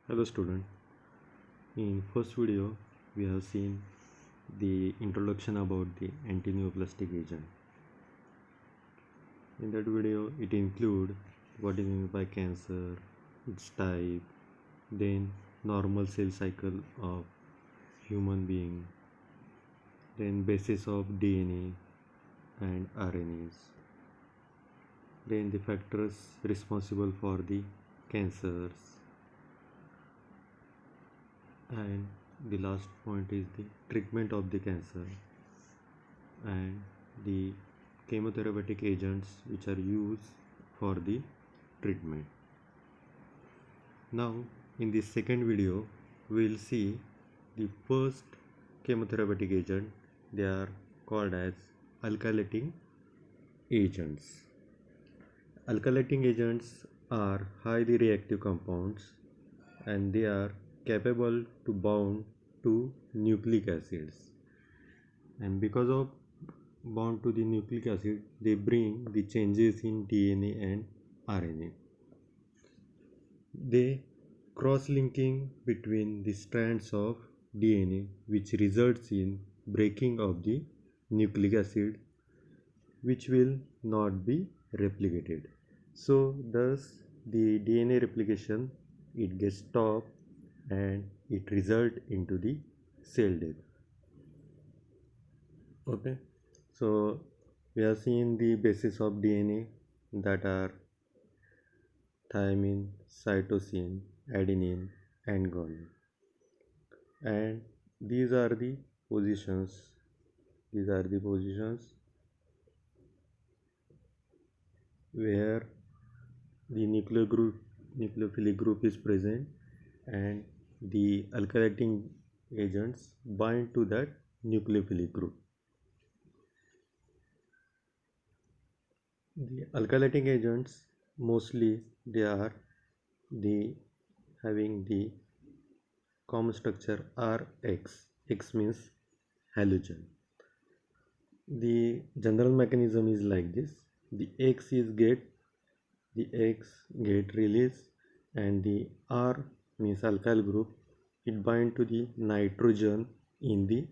Hello student. In first video we have seen the introduction about the antineoplastic agent. In that video it include what is meant by cancer, its type, then normal cell cycle of human being, then basis of DNA and RNAs, then the factors responsible for the cancers, and the last point is the treatment of the cancer and the chemotherapeutic agents which are used for the treatment. Now in this second video we will see the first chemotherapeutic agent. They are called as alkylating agents. Alkylating agents are highly reactive compounds and they are capable to bound to nucleic acids, and because of bound to the nucleic acid they bring the changes in DNA and RNA. They cross-linking between the strands of DNA which results in breaking of the nucleic acid which will not be replicated. So thus the DNA replication it gets stopped and it result into the cell death. Okay, so we have seen the basis of DNA that are thymine, cytosine, adenine and guanine, and these are the positions these are the positions where the nucleophilic group is present, and the alkylating agents bind to that nucleophilic group. The alkylating agents mostly they are the having the common structure Rx. X means halogen. The general mechanism is like this: the X get released, and the R means alkyl group it bind to the nitrogen in the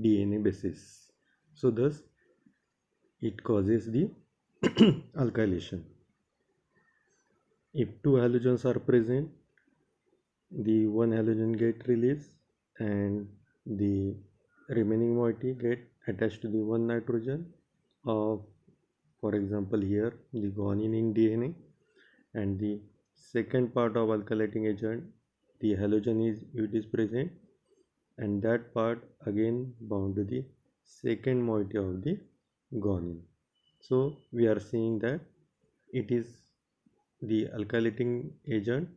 DNA basis. So thus it causes the alkylation. If two halogens are present, the one halogen get released and the remaining moiety get attached to the one nitrogen of, for example, here the guanine in DNA, and the second part of alkylating agent the halogen is present, and that part again bound to the second moiety of the guanine. So we are seeing that it is the alkylating agent,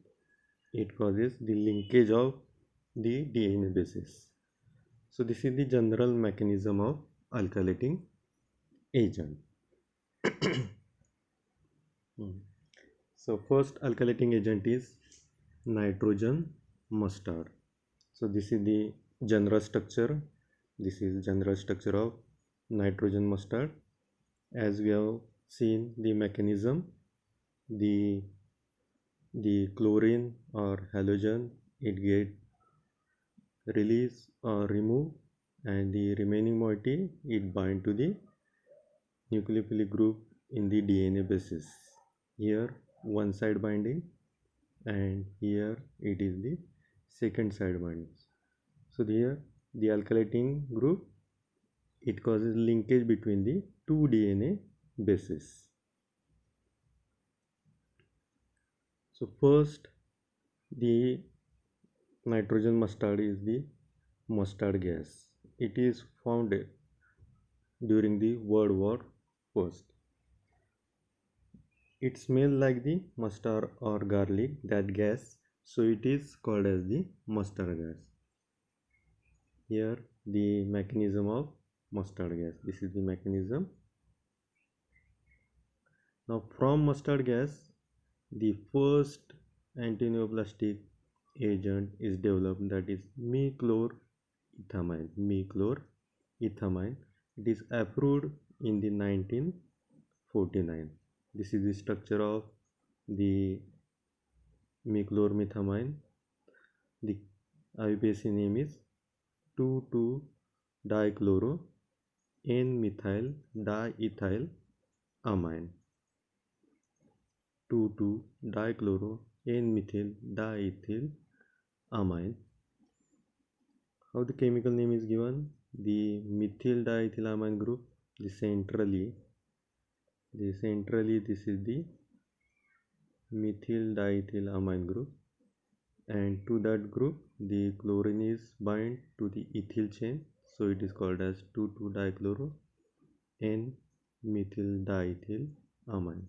it causes the linkage of the DNA bases. So this is the general mechanism of alkylating agent. So first alkylating agent is nitrogen mustard. So this is the general structure. This is general structure of nitrogen mustard. As we have seen the mechanism, the chlorine or halogen it get release or remove, and the remaining moiety it bind to the nucleophilic group in the DNA basis. Here one side binding, and here it is the second side binding. So here the alkylating group it causes linkage between the two DNA bases. So first the nitrogen mustard is the mustard gas. It is found during the World War I. It smells like the mustard or garlic, that gas, so it is called as the mustard gas. Here the mechanism of mustard gas, this is the mechanism. Now from mustard gas the first antineoplastic agent is developed, that is mechlorethamine. It is approved in the 1949. This is the structure of the mechlorethamine. The IUPAC name is 2,2-dichloro N-methyl diethyl amine. 2,2-dichloro N-methyl diethyl amine. How the chemical name is given? The methyl diethylamine group, centrally this is the methyl diethylamine group, and to that group the chlorine is bind to the ethyl chain, so it is called as 2,2-dichloro N-methyl diethylamine.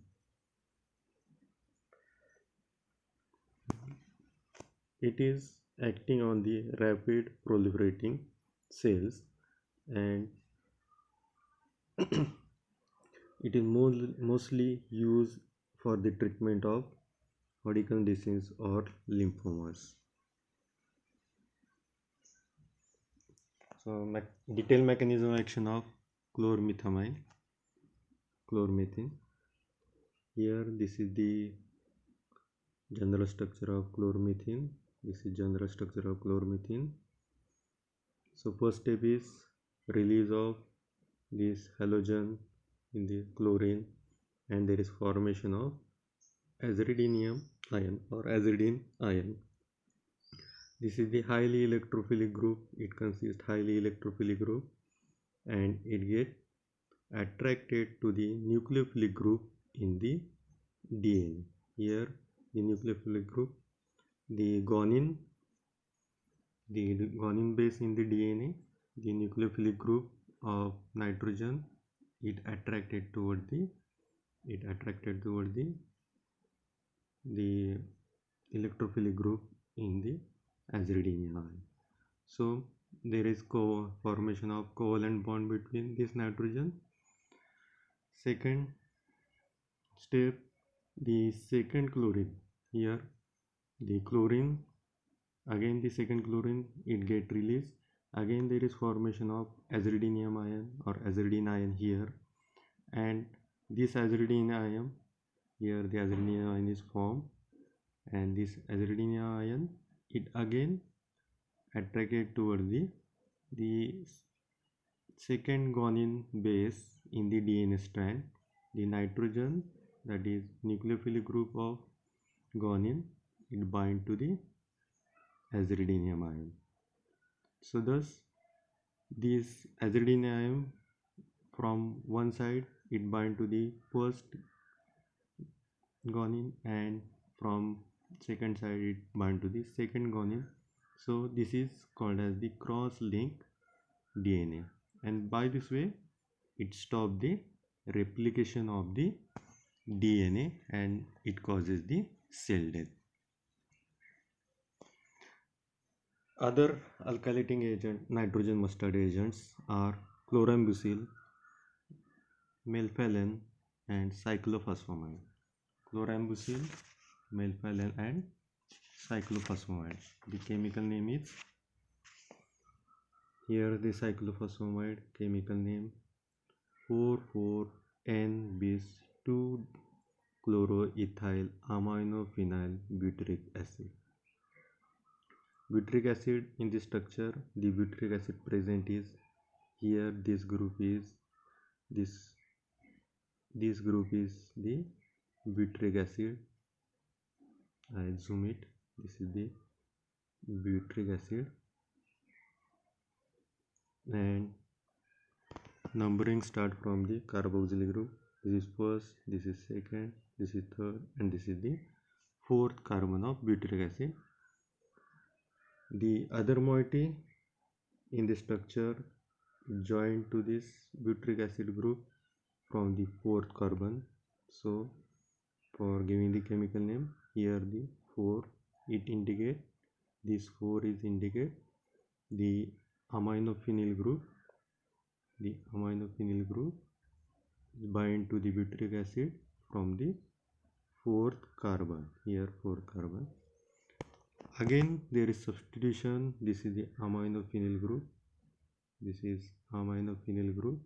It is acting on the rapid proliferating cells, and it is mostly used for the treatment of Hodgkin disease or lymphomas. So detailed mechanism of action of chlormethamine, chlormethane. Here this is the general structure of chlormethane. This is general structure of chlormethane. So first step is release of this halogen in the chlorine, and there is formation of azridinium ion or azidine ion. This is the highly electrophilic group. It consists highly electrophilic group, and it get attracted to the nucleophilic group in the DNA. Here the nucleophilic group, the guanine base in the DNA, the nucleophilic group of nitrogen, it attracted toward the electrophilic group in the azridinium ion. So there is formation of covalent bond between this nitrogen. Second step, the second chlorine. Here the chlorine, again the second chlorine, it get released. Again there is formation of azridinium ion or azridine ion here, and this azridine ion, here the azridine ion is formed, and this azridine ion, it again attracted toward the second guanine base in the DNA strand. The nitrogen, that is nucleophilic group of guanine, it bind to the azridinium ion. So thus this azridine ion, from one side it bind to the first guanine, and from second side it bind to the second guanine. So this is called as the cross-linked DNA, and by this way it stops the replication of the DNA and it causes the cell death. Other alkylating agent, nitrogen mustard agents, are chlorambucil, melphalan, and cyclophosphamide. Chlorambucil, melphalan, and cyclophosphamide. The chemical name is, here the cyclophosphamide chemical name 4,4-N-bis 2-chloroethyl aminophenyl butyric acid. Butyric acid, in this structure the butyric acid present is here. This group is the butyric acid. I zoom it. This is the butyric acid, and numbering start from the carboxylic group. This is first, this is second, this is third, and this is the fourth carbon of butyric acid. The other moiety in the structure joined to this butyric acid group from the fourth carbon. So for giving the chemical name, here the 4, it indicate, this 4 is indicate the aminophenyl group. The aminophenyl group bind to the butyric acid from the fourth carbon. Here fourth carbon. Again there is substitution. This is the aminophenyl group. This is aminophenyl group.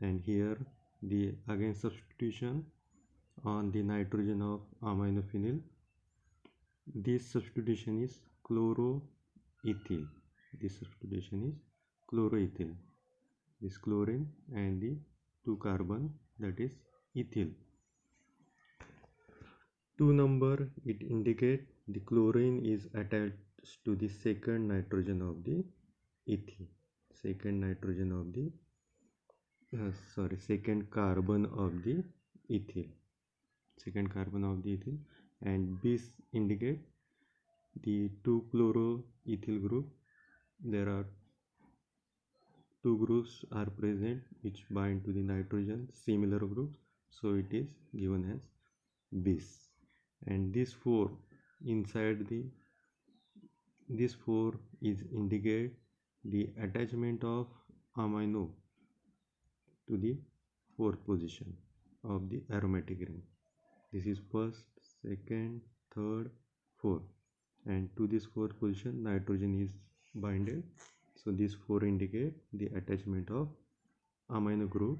And here the again substitution on the nitrogen of aminophenyl. This substitution is chloroethyl. This substitution is chloroethyl. This chlorine and the 2 carbon, that is ethyl. 2 number, it indicates the chlorine is attached to the second nitrogen of the ethyl. Second carbon of the ethyl. And this indicate the 2 chloroethyl group. There are 2 groups are present which bind to the nitrogen, similar groups, so it is given as bis. And this 4 inside this 4 is indicate the attachment of amino to the 4th position of the aromatic ring. This is first, second, third, fourth, and to this 4th position nitrogen is binded. So this 4 indicate the attachment of amino group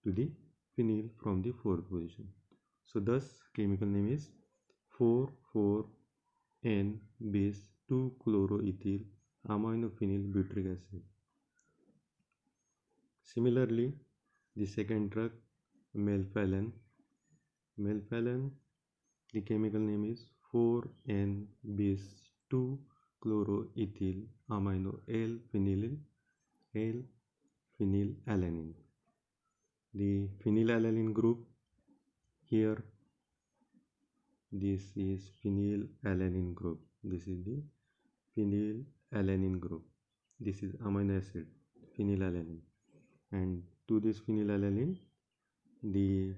to the phenyl from the 4th position. So thus chemical name is 4,4-N-bis 2-chloroethyl aminophenyl butyric acid. Similarly, the second drug, melphalan. The chemical name is 4-N-bis 2-chloroethyl amino L-phenylalanine. The phenylalanine group here, this is phenylalanine group. This is the phenylalanine group. This is amino acid phenylalanine, and to this phenylalanine the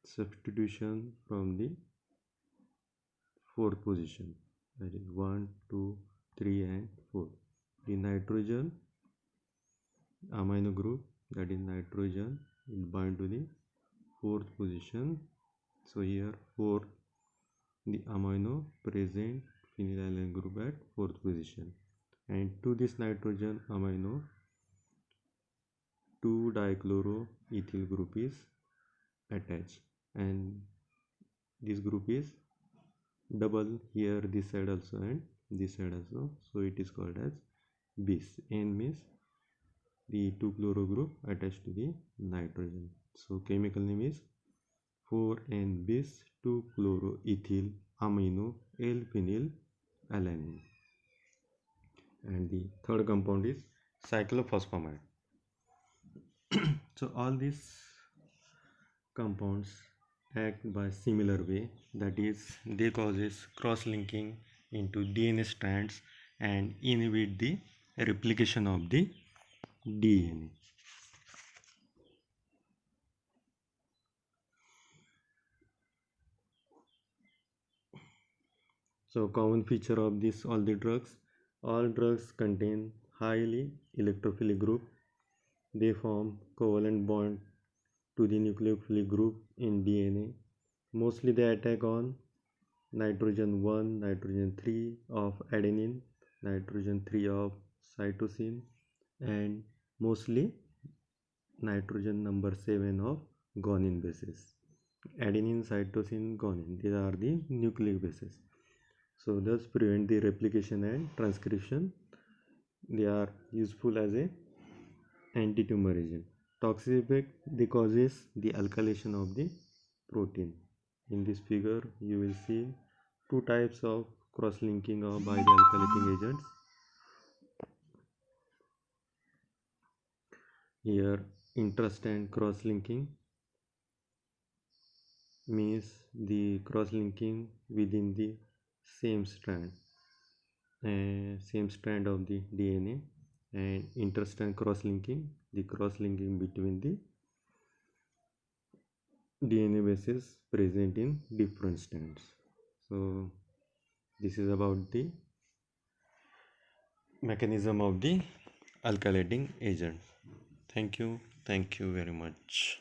substitution from the 4th position, that is 1, 2, 3 and 4. The nitrogen amino group, that is nitrogen, will bind to the 4th position. So here 4, the amino present phenylalanine group at 4th position, and to this nitrogen amino 2-dichloroethyl group is attached, and this group is double here, this side also and this side also, so it is called as bis. N means the 2-chloro group attached to the nitrogen. So chemical name is 4-N-bis 2-chloroethyl amino L-phenylalanine. And the third compound is cyclophosphamide. So all these compounds act by similar way, that is they causes cross-linking into DNA strands and inhibit the replication of the DNA. So common feature of this all drugs contain highly electrophilic group. They form covalent bond to the nucleophilic group in DNA. Mostly they attack on nitrogen 1, nitrogen 3 of adenine, nitrogen 3 of cytosine, and mostly nitrogen number 7 of guanine bases. Adenine, cytosine, guanine, these are the nucleic bases. So thus prevent the replication and transcription. They are useful as a anti-tumor agent. Toxic effect, they causes the alkylation of the protein. In this figure you will see 2 types of cross-linking by the alkylating agents. Here intra-strand cross-linking means the cross-linking within the same strand of the DNA, and inter-strand cross-linking, the cross-linking between the DNA bases present in different strands. So this is about the mechanism of the alkylating agent. Thank you very much.